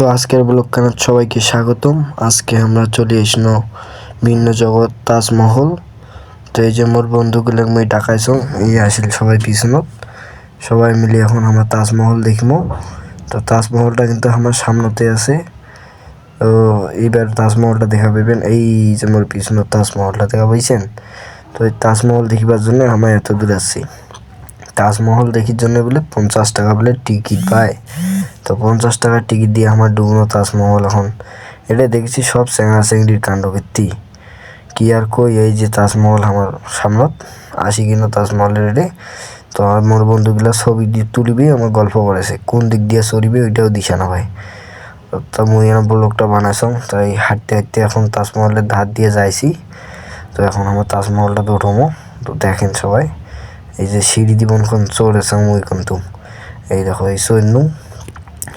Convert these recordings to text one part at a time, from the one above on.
তো আজকের ব্লগ কানার সবাইকে স্বাগতম। আজকে আমরা চলে এসনো ভিন্ন জগৎ তাজমহল। তো এই যে মোর বন্ধুগুলো মই ডাকাইছ এই আসিল সবাই পিছনত, সবাই মিলে এখন আমরা তাজমহল দেখবো। তো তাজমহলটা কিন্তু আমার সামনেতে আছে। তো এইবার তাজমহলটা দেখা পাবেন, এই যে মোর পিছনত তাজমহলটা দেখা পাইছেন। তো এই তাজমহল দেখিবার জন্য আমরা এত দূর আসছি। তাজমহল দেখির জন্য বলে 50 টাকা বলে টিকিট পায়। তো 50 টাকার টিকিট দিয়ে আমার ডুবনো তাজমহল। এখন এটা দেখছি সব চেংড়া চেংড়ির কাণ্ডকীর্তি কি আর কই। এই যে তাজমহল আমার সামনত আসি কিনা তাজমহলের এডে। তো আমার বন্ধুগুলা ছবি দিয়ে তুলিবি, আমার গল্প করেছে কোন দিক দিয়ে চলিবে ওইটাও দিশা না ভাই। তো মুই এনে ব্লগটা বানাইছাম। তাই হাঁটতে হাঁটতে এখন তাজমহলের ধার দিয়ে যাইছি। তো এখন আমার তাজমহলটা তো উঠবো। তো দেখেন সবাই, এই যে সিঁড়ি দিবন কোন চড়েছে মুই কিন্তু এই দেখো এই চৈন্নু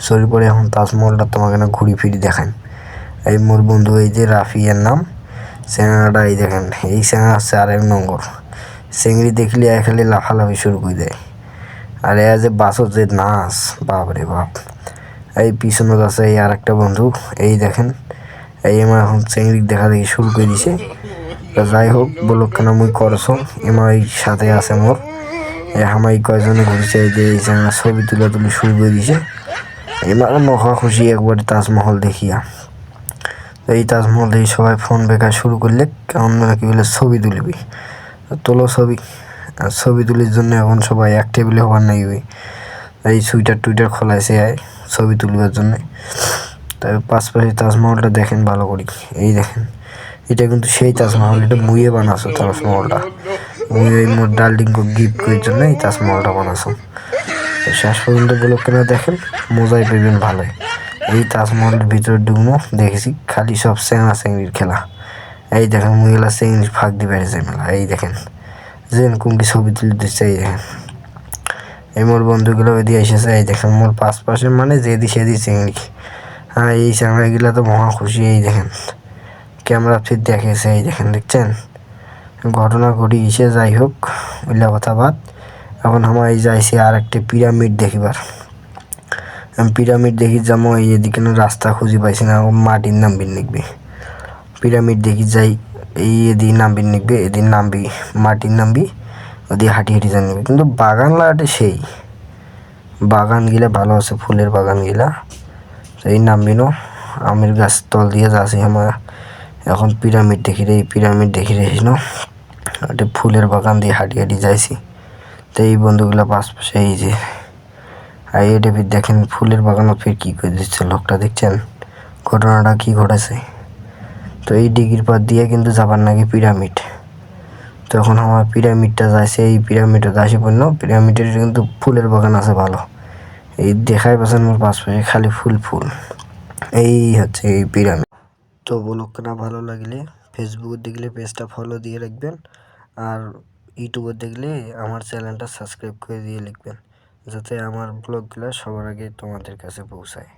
সরি পরে এখন তাজমহলটা তোমাকে না ঘুরি ফিরি দেখান। এই মোর বন্ধু এই যে রাফিয়ার নাম চেঙ্গাটা, এই দেখেন এই চেঙ্গা হচ্ছে আর এক নম্বর চেংড়ি দেখলে খালি লাফালাফি শুরু করে দেয়। আর এ যে বাসত যে নাচ, বাপরে বাপ। এই পিছনত আছে এই আর একটা বন্ধু, এই দেখেন এই আমার এখন চেংড়ি দেখা দেখি শুরু করে দিছে। যাই হোক বলক কেন মুই করছ এমা এই সাথে আছে মোর এই কয়জনে ঘুরছে। এই যে এই চেঙ্গা ছবি তুলি শুরু করে দিছে। এবার মহা খুশি একবার তাজমহল দেখিয়া। এই তাজমহল দেখি সবাই ফোন বেকার শুরু করলে, কেমন নাকি বলে ছবি তুলবি, তোলো ছবি। আর ছবি তুলির জন্য এখন সবাই এক টেবিলে হওয়ার নাই। এই সুইটার টুইটার খোলাইছে ছবি তুলবার জন্যে। তাই পাশাপাশি তাজমহলটা দেখেন ভালো করি। এই দেখেন এটা কিন্তু সেই তাজমহল, এটা মুইয়ে বানাছো তাজমহলটা। মুই এই মোর ডার্লিংকে গিফট করার জন্য এই তাজমহলটা বানাছো। তো শেষ পর্যন্ত বলো কেন দেখেন, মজাই পেবেন ভালোই। এই তাজমহলের ভিতরে ঢুকবো, দেখেছি খালি সব চেংড়া চেংড়ির খেলা। এই দেখেন মুইলা চেংড়ির ফাঁক দিয়ে বেড়েছে মেলা। এই দেখেন যেন কুমকি ছবি তুলে দিচ্ছে। এই দেখেন এই মোর বন্ধুগুলো ওইদিকে এসেছে। এই দেখেন মোর পাশে মানে যেদি সেদি চেংড়ি। হ্যাঁ এই চেংড়াগুলা তো মহা খুশি। এই দেখেন ক্যামেরা ফির দেখেছে। এই দেখেন দেখছেন ঘটনা ঘটি গেছে। যাই হোক ওইলা কথা বাদ। এখন আমরা এই যাইছি আর একটা পিরামিড দেখিবার। পিরামিড দেখি যাবো, এই এদিকে রাস্তা খুঁজে পাইছি না, মাটির নামবি নিকবি। পিরামিড দেখি যাই, এই এদিকে নামবি নিকবি, এদিন নামবি মাটির নামবি, ওদিকে হাঁটি হাঁটি জানবি। কিন্তু বাগান লাগাতে সেই বাগান গিলা ভালো আছে, ফুলের বাগান গিলা। এই নামবি নো আমের গাছ তল দিয়ে যাচ্ছি আমরা এখন। পিরামিড দেখি রে, পিরামিড দেখি রে ন একটা ফুলের বাগান দিয়ে হাঁটি হাঁটি যাইছি। তো এই বন্ধুগুলা পাশে এই যে আর এটা ফির দেখেন ফুলের বাগানও ফির কী করে দিচ্ছে লোকটা, দেখছেন ঘটনাটা কি ঘটেছে। তো এই ডিগির পার দিয়ে কিন্তু যাবার নাকি পিরামিড। তো এখন আমার পিরামিডটা যাইছে, এই পিরামিডে দাসী পণ্য পিরামিডের কিন্তু ফুলের বাগান আছে ভালো। এই দেখাই পাচ্ছেন মোর পাশে খালি ফুল ফুল। এই হচ্ছে এই পিরামিড। তো ব্লগটা ভালো লাগলে ফেসবুকে দেখলে পেজটা ফলো দিয়ে রাখবেন, আর ইউটিউবে দেখলে আমার চ্যানেলটা সাবস্ক্রাইব করে দিয়ে লিখবেন, যাতে আমার ব্লগগুলো সবার আগে তোমাদের কাছে পৌঁছায়।